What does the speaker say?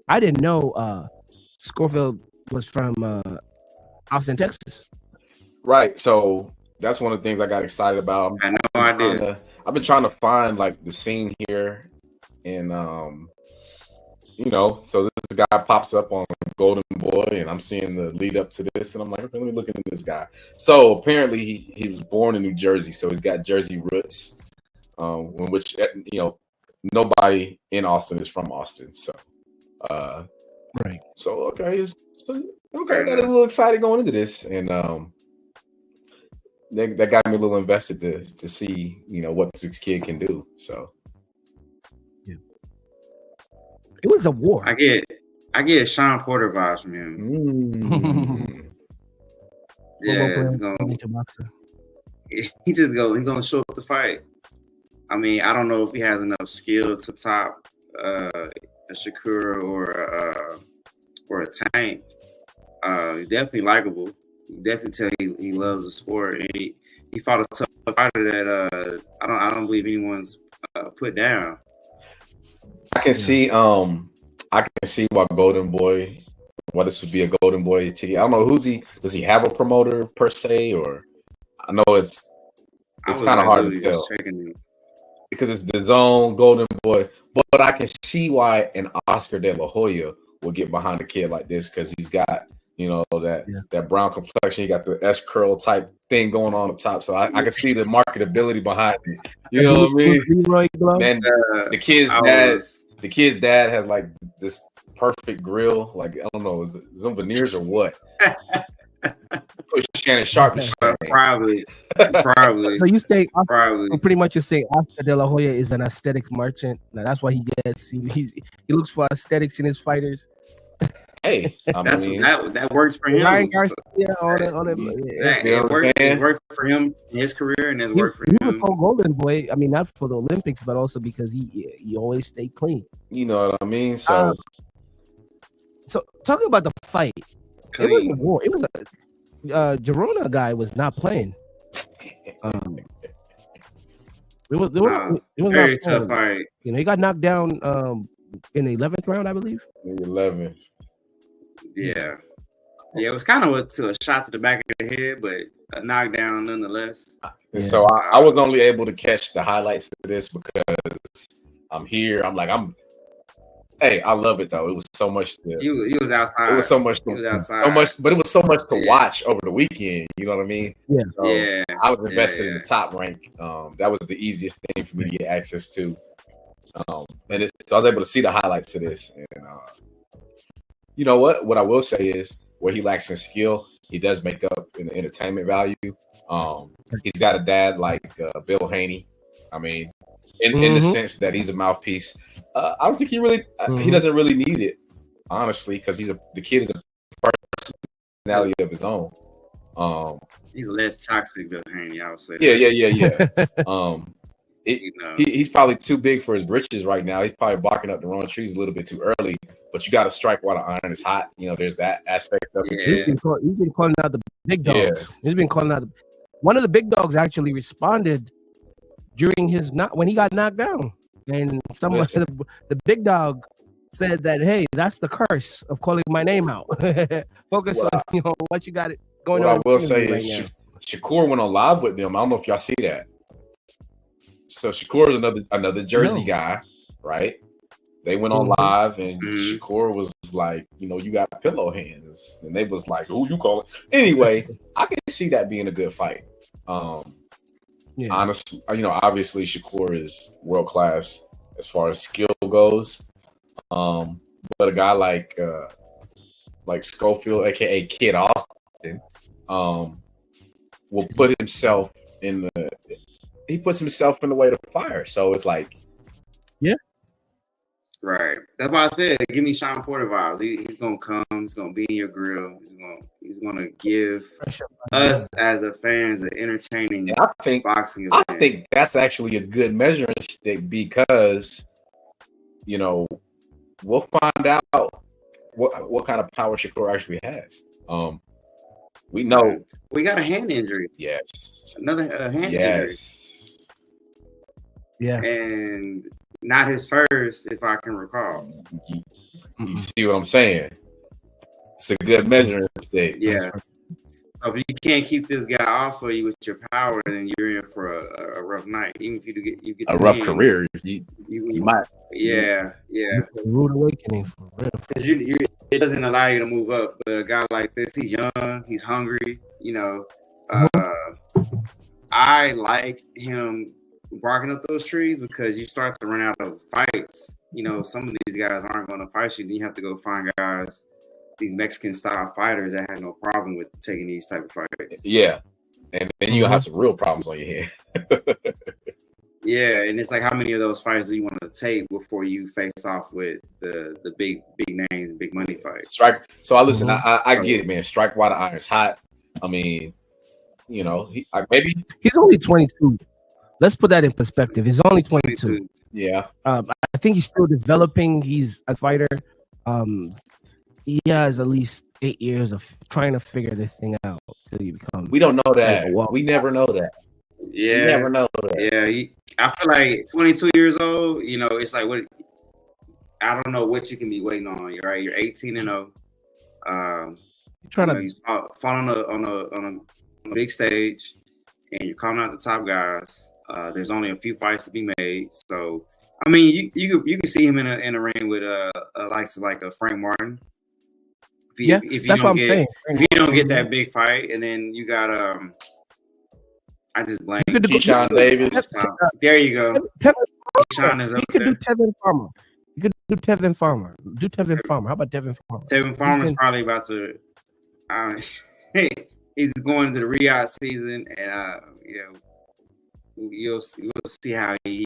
I didn't know Schofield was from Austin, Texas. Right. So that's one of the things I got excited about. I know I did. I've been trying to find like the scene here, and so this guy pops up on Golden Boy, and I'm seeing the lead up to this, and I'm like, okay, let me look into this guy. So apparently he was born in New Jersey, so he's got Jersey roots, in which nobody in Austin is from Austin. So right. So okay, I got a little excited going into this, and that got me a little invested to see what this kid can do. So yeah, it was a war. I get Sean Porter vibes from him. Yeah, he's gonna show up to fight. I mean, I don't know if he has enough skill to top a Shakur or a Tank. He's definitely likable. You definitely tell he loves the sport, and he fought a tough fighter that I don't believe anyone's put down. I can see why Golden Boy, why this would be a Golden Boy ticket. I don't know does he have a promoter per se, or I know it's kind of hard to tell because it's the zone Golden Boy, but I can see why an Oscar De La Hoya will get behind a kid like this because he's got that brown complexion. He got the S curl type thing going on up top, so I can see the marketability behind it. You know what I mean? Man, the kid's dad has like this perfect grill. Like I don't know, is it some veneers or what? Shannon Sharp, probably. So you say probably pretty much you say Oscar De La Hoya is an aesthetic merchant. Now that's why he gets. He looks for aesthetics in his fighters. Hey, that works for him. Ryan Garcia, it worked for him in his career, and it's worked for him. He was called Golden Boy. I mean, not for the Olympics, but also because he always stayed clean. You know what I mean? So, talking about the fight, it was a war. It was a Girona guy was not playing. It was very tough fight. He got knocked down in the 11th round, I believe. 11. Yeah, it was kind of a shot to the back of the head, but a knockdown nonetheless. And so I was only able to catch the highlights of this because I'm here. Hey, I love it though. It was so much. He was outside. It was so much. But it was so much to watch over the weekend. You know what I mean? Yeah. So I was invested in the top rank. That was the easiest thing for me to get access to. So I was able to see the highlights of this. And you know what? What I will say is, where he lacks in skill, he does make up in the entertainment value. He's got a dad like Bill Haney. I mean, in the sense that he's a mouthpiece. I don't think he doesn't really need it, honestly, because the kid is a personality of his own. He's less toxic than Haney, I would say. Yeah. He's probably too big for his britches right now. He's probably barking up the wrong trees a little bit too early. But you got to strike while the iron is hot. There's that aspect of it. He's been calling out the big dogs. Yeah. He's been calling out. One of the big dogs actually responded during when he got knocked down, and the big dog said that, hey, that's the curse of calling my name out. Focus on what you got going on. What I will say is Shakur went on live with them. I don't know if y'all see that. So Shakur is another Jersey guy, right? They went on live, and Shakur was like, you got pillow hands, and they was like, who you calling? Anyway, I can see that being a good fight. Honestly, obviously Shakur is world class as far as skill goes. But a guy like Schofield, aka Kid Austin, will put himself in the. He puts himself in the way to fire. So it's like, right. That's why I said, give me Sean Porter vibes. He's gonna come. He's gonna be in your grill. He's gonna give us as the fans an entertaining boxing event. I think that's actually a good measuring stick because, we'll find out what kind of power Shakur actually has. We know we got a hand injury. Yes, another hand injury. Yeah, and not his first, if I can recall. You see what I'm saying? It's a good measuring stick. Yeah. So if you can't keep this guy off of you with your power, then you're in for a rough night. Even if you get a rough career, you might. Yeah. Rude awakening for real. Because it doesn't allow you to move up. But a guy like this, he's young, he's hungry. You know, I like him barking up those trees because you start to run out of fights. You know, some of these guys aren't going to fight you. Then you have to go find guys, these Mexican style fighters that have no problem with taking these type of fights. Yeah. And then you'll have some real problems on your hands. Yeah, and it's like, how many of those fights do you want to take before you face off with the big names, big money fights? Strike. So I listen. I get it, man. Strike while the iron's hot. I mean, you know, maybe he's only 22. Let's put that in perspective. He's only 22. Yeah. I think he's still developing. He's a fighter. He has at least 8 years of trying to figure this thing out till he becomes. We don't know that. We never know that. Yeah. We never know that. Yeah. I feel like 22 years old, you know, it's like, what? I don't know what you can be waiting on. You're right. You're 18-0. You're trying to fall on a big stage, and you're calling out the top guys. There's only a few fights to be made, so I mean, you can see him in a ring with likes like a Frank Martin. If that's what I'm saying. If you don't get that big fight, and then you got I just blanked. Keyshawn Davis. There you go. Keyshawn is up there. You could do Tevin Farmer. You could do Tevin Farmer. Do Tevin Farmer. How about Tevin Farmer? Tevin Farmer's probably about to. He's going to the Riyadh season, and we'll see how he